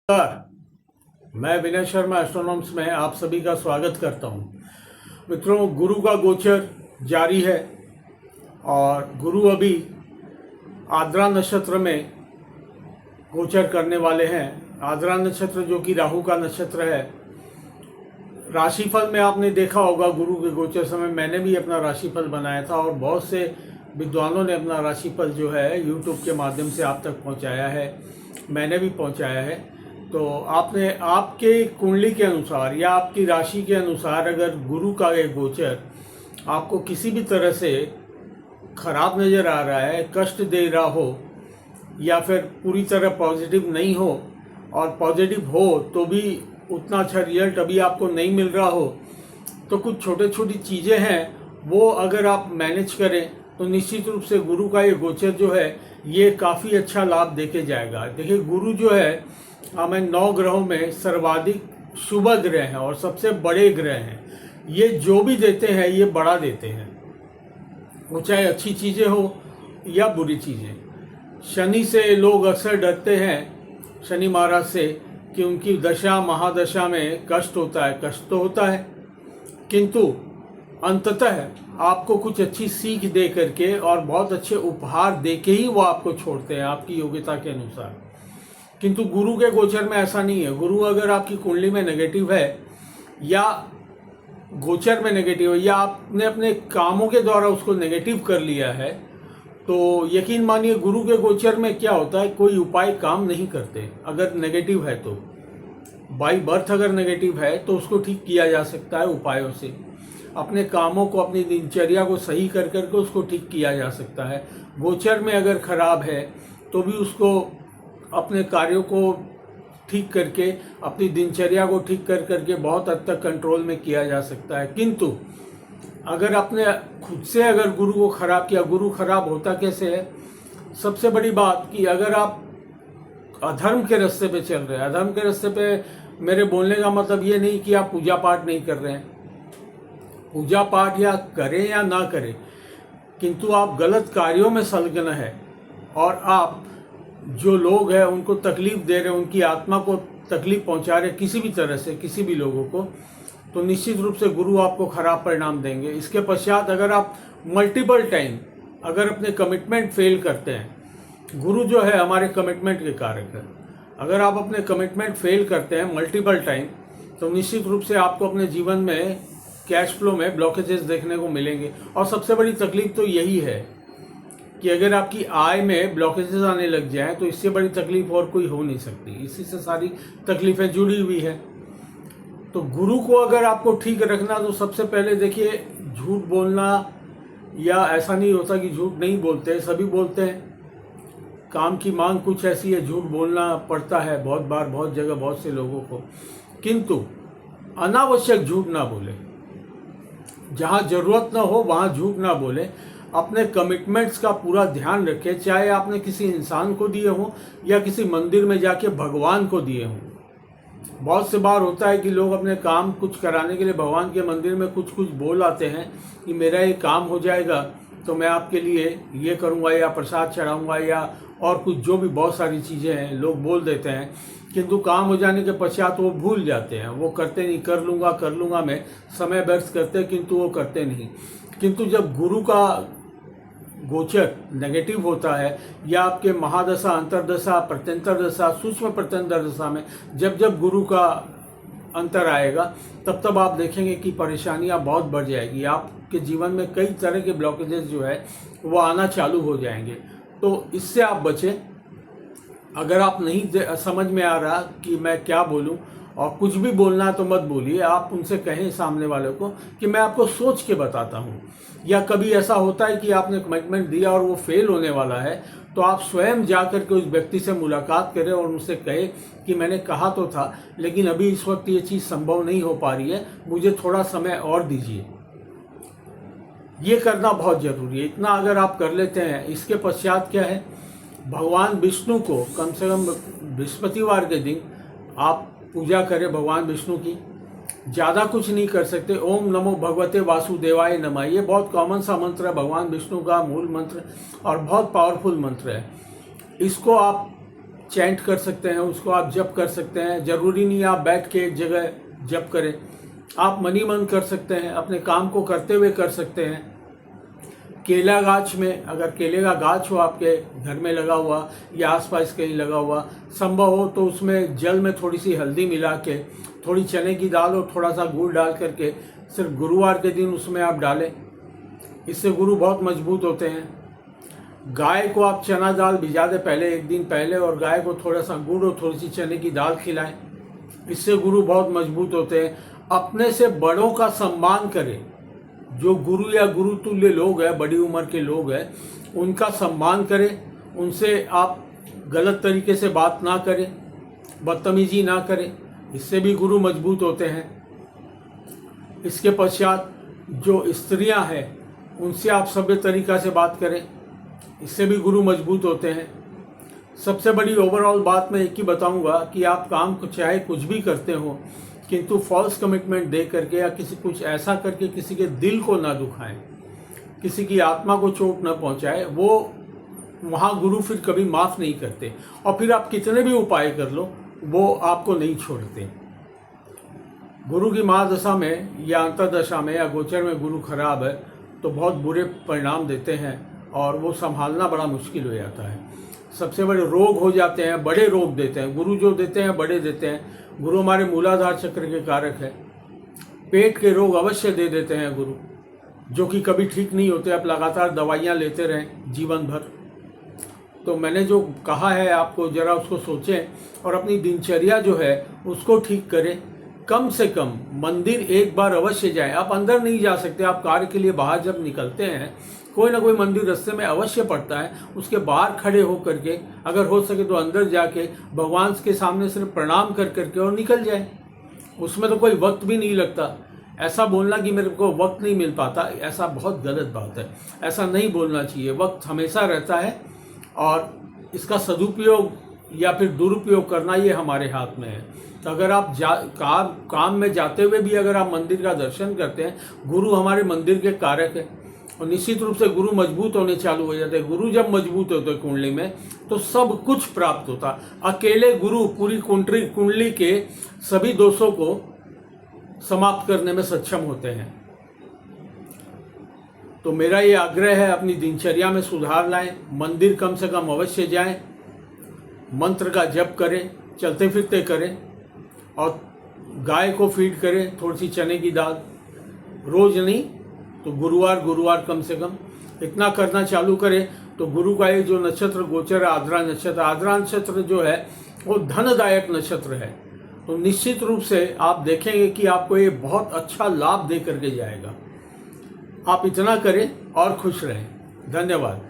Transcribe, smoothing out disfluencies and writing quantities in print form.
नमस्कार। मैं विनय शर्मा एस्ट्रोनॉम्स में आप सभी का स्वागत करता हूं। मित्रों, गुरु का गोचर जारी है और गुरु अभी आद्रा नक्षत्र में गोचर करने वाले हैं। आद्रा नक्षत्र जो कि राहु का नक्षत्र है। राशिफल में आपने देखा होगा गुरु के गोचर समय मैंने भी अपना राशिफल बनाया था और बहुत से विद्वानों ने अपना राशिफल जो है यूट्यूब के माध्यम से आप तक पहुंचाया है, मैंने भी पहुंचाया है। तो आपने आपके कुंडली के अनुसार या आपकी राशि के अनुसार अगर गुरु का एक गोचर आपको किसी भी तरह से खराब नज़र आ रहा है, कष्ट दे रहा हो या फिर पूरी तरह पॉजिटिव नहीं हो और पॉजिटिव हो तो भी उतना अच्छा रिजल्ट अभी आपको नहीं मिल रहा हो, तो कुछ छोटे छोटी चीज़ें हैं वो अगर आप मैनेज करें तो निश्चित रूप से गुरु का ये गोचर जो है ये काफ़ी अच्छा लाभ देके जाएगा। देखिए, गुरु जो है हमें 9 ग्रहों में सर्वाधिक शुभ ग्रह हैं और सबसे बड़े ग्रह हैं। ये जो भी देते हैं ये बड़ा देते हैं, वो चाहे अच्छी चीज़ें हो या बुरी चीज़ें। शनि से लोग अक्सर डरते हैं, शनि महाराज से, कि उनकी दशा महादशा में कष्ट होता है। कष्ट तो होता है, किंतु अंततः आपको कुछ अच्छी सीख दे करके और बहुत अच्छे उपहार दे के ही वो आपको छोड़ते हैं आपकी योग्यता के अनुसार। किंतु गुरु के गोचर में ऐसा नहीं है। गुरु अगर आपकी कुंडली में नेगेटिव है या गोचर में नेगेटिव है या आपने अपने कामों के द्वारा उसको नेगेटिव कर लिया है, तो यकीन मानिए गुरु के गोचर में क्या होता है, कोई उपाय काम नहीं करते। अगर नेगेटिव है तो बाई बर्थ अगर नेगेटिव है तो उसको ठीक किया जा सकता है उपायों से। अपने कामों को, अपनी दिनचर्या को सही कर करके उसको ठीक किया जा सकता है। गोचर में अगर खराब है तो भी उसको अपने कार्यों को ठीक करके, अपनी दिनचर्या को ठीक कर करके बहुत हद तक कंट्रोल में किया जा सकता है। किंतु अगर आपने खुद से अगर गुरु को खराब किया, गुरु खराब होता कैसे है? सबसे बड़ी बात कि अगर आप अधर्म के रास्ते पे चल रहे हैं, अधर्म के रास्ते पे मेरे बोलने का मतलब ये नहीं कि आप पूजा पाठ नहीं कर रहे हैं। पूजा पाठ या करें या ना करें, किंतु आप गलत कार्यों में संलग्न है और आप जो लोग हैं उनको तकलीफ दे रहे हैं, उनकी आत्मा को तकलीफ पहुंचा रहे किसी भी तरह से, किसी भी लोगों को, तो निश्चित रूप से गुरु आपको खराब परिणाम देंगे। इसके पश्चात अगर आप मल्टीपल टाइम अगर अपने कमिटमेंट फेल करते हैं, गुरु जो है हमारे कमिटमेंट के कारक है, अगर आप अपने कमिटमेंट फेल करते हैं मल्टीपल टाइम, तो निश्चित रूप से आपको अपने जीवन में कैश फ्लो में ब्लॉकेजेस देखने को मिलेंगे। और सबसे बड़ी तकलीफ तो यही है कि अगर आपकी आय में ब्लॉकेजेस आने लग जाएं तो इससे बड़ी तकलीफ और कोई हो नहीं सकती। इसी से सारी तकलीफें जुड़ी हुई है। तो गुरु को अगर आपको ठीक रखना तो सबसे पहले देखिए, झूठ बोलना, या ऐसा नहीं होता कि झूठ नहीं बोलते, सभी बोलते हैं। काम की मांग कुछ ऐसी है, झूठ बोलना पड़ता है बहुत बार, बहुत जगह, बहुत से लोगों को। किंतु अनावश्यक झूठ ना बोले, जहाँ जरूरत ना हो वहाँ झूठ ना बोले। अपने कमिटमेंट्स का पूरा ध्यान रखें, चाहे आपने किसी इंसान को दिए हों या किसी मंदिर में जाके भगवान को दिए हों। बहुत से बार होता है कि लोग अपने काम कुछ कराने के लिए भगवान के मंदिर में कुछ कुछ बोल आते हैं कि मेरा ये काम हो जाएगा तो मैं आपके लिए ये करूँगा या प्रसाद चढ़ाऊँगा या और कुछ, जो भी बहुत सारी चीज़ें हैं लोग बोल देते हैं। किंतु काम हो जाने के पश्चात वो भूल जाते हैं, वो करते नहीं। कर लूँगा मैं समय व्यर्थ करते, किंतु वो करते नहीं। किंतु जब गुरु का गोचर नेगेटिव होता है या आपके महादशा, अंतरदशा, प्रत्यंतर दशा, सूक्ष्म प्रत्यंतर दशा में जब गुरु का अंतर आएगा, तब आप देखेंगे कि परेशानियां बहुत बढ़ जाएगी। आपके जीवन में कई तरह के ब्लॉकेजेस जो है वो आना चालू हो जाएंगे। तो इससे आप बचें। अगर आप नहीं समझ में आ रहा कि मैं क्या बोलूं और कुछ भी बोलना है तो मत बोलिए। आप उनसे कहें सामने वाले को कि मैं आपको सोच के बताता हूं। या कभी ऐसा होता है कि आपने कमिटमेंट दिया और वो फेल होने वाला है, तो आप स्वयं जा कर के उस व्यक्ति से मुलाकात करें और उनसे कहें कि मैंने कहा तो था, लेकिन अभी इस वक्त ये चीज़ संभव नहीं हो पा रही है, मुझे थोड़ा समय और दीजिए। ये करना बहुत ज़रूरी है। इतना अगर आप कर लेते हैं, इसके पश्चात क्या है, भगवान विष्णु को कम से कम बृहस्पतिवार के दिन आप पूजा करें भगवान विष्णु की। ज़्यादा कुछ नहीं कर सकते। ओम नमो भगवते वासुदेवाय नमः, ये बहुत कॉमन सा मंत्र है, भगवान विष्णु का मूल मंत्र और बहुत पावरफुल मंत्र है। इसको आप चैंट कर सकते हैं, उसको आप जप कर सकते हैं। ज़रूरी नहीं आप बैठ के एक जगह जप करें, आप मनी मन कर सकते हैं, अपने काम को करते हुए कर सकते हैं। केला गाछ में, अगर केले का गाछ हो आपके घर में लगा हुआ या आसपास कहीं लगा हुआ, संभव हो तो उसमें जल में थोड़ी सी हल्दी मिला के, थोड़ी चने की दाल और थोड़ा सा गुड़ डाल करके सिर्फ गुरुवार के दिन उसमें आप डालें। इससे गुरु बहुत मजबूत होते हैं। गाय को आप चना दाल भिजा दें पहले, एक दिन पहले, और गाय को थोड़ा सा गुड़ और थोड़ी सी चने की दाल खिलाएं। इससे गुरु बहुत मजबूत होते हैं। अपने से बड़ों का सम्मान करें। जो गुरु या गुरु तुल्य लोग हैं, बड़ी उम्र के लोग हैं, उनका सम्मान करें। उनसे आप गलत तरीके से बात ना करें, बदतमीजी ना करें, इससे भी गुरु मजबूत होते हैं। इसके पश्चात जो स्त्रियां हैं उनसे आप सभ्य तरीका से बात करें, इससे भी गुरु मजबूत होते हैं। सबसे बड़ी ओवरऑल बात मैं एक ही बताऊंगा कि आप काम को चाहे कुछ भी करते हो, किंतु फॉल्स कमिटमेंट दे करके या किसी कुछ ऐसा करके किसी के दिल को ना दुखाएं, किसी की आत्मा को चोट ना पहुंचाए, वो वहाँ गुरु फिर कभी माफ़ नहीं करते। और फिर आप कितने भी उपाय कर लो, वो आपको नहीं छोड़ते। गुरु की महादशा में या अंतरदशा में या गोचर में गुरु खराब है तो बहुत बुरे परिणाम देते हैं और वो संभालना बड़ा मुश्किल हो जाता है। सबसे बड़े रोग हो जाते हैं, बड़े रोग देते हैं गुरु, जो देते हैं बड़े देते हैं। गुरु हमारे मूलाधार चक्र के कारक है। पेट के रोग अवश्य दे देते हैं गुरु, जो कि कभी ठीक नहीं होते। आप लगातार दवाइयाँ लेते रहें जीवन भर। तो मैंने जो कहा है आपको, ज़रा उसको सोचें और अपनी दिनचर्या जो है उसको ठीक करें। कम से कम मंदिर एक बार अवश्य जाएं। आप अंदर नहीं जा सकते, आप कार्य के लिए बाहर जब निकलते हैं, कोई ना कोई मंदिर रास्ते में अवश्य पड़ता है, उसके बाहर खड़े हो करके, अगर हो सके तो अंदर जाके भगवान के सामने सिर्फ प्रणाम कर करके और निकल जाए। उसमें तो कोई वक्त भी नहीं लगता। ऐसा बोलना कि मेरे को वक्त नहीं मिल पाता, ऐसा बहुत गलत बात है। ऐसा नहीं बोलना चाहिए। वक्त हमेशा रहता है और इसका सदुपयोग या फिर दुरुपयोग करना ये हमारे हाथ में है। तो अगर आप काम में जाते हुए भी अगर आप मंदिर का दर्शन करते हैं, गुरु हमारे मंदिर के कारक है और निश्चित रूप से गुरु मजबूत होने चालू हो जाते हैं। गुरु जब मजबूत होते हैं कुंडली में तो सब कुछ प्राप्त होता। अकेले गुरु पूरी कुंडली के सभी दोषों को समाप्त करने में सक्षम होते हैं। तो मेरा ये आग्रह है, अपनी दिनचर्या में सुधार लाएं, मंदिर कम से कम अवश्य जाएं, मंत्र का जप करें, चलते फिरते करें और गाय को फीड करें थोड़ी सी चने की दाल, रोज नहीं तो गुरुवार कम से कम इतना करना चालू करें। तो गुरु का ये जो नक्षत्र गोचर है, आद्रा नक्षत्र जो है वो धनदायक नक्षत्र है। तो निश्चित रूप से आप देखेंगे कि आपको ये बहुत अच्छा लाभ दे करके जाएगा। आप इतना करें और खुश रहें। धन्यवाद।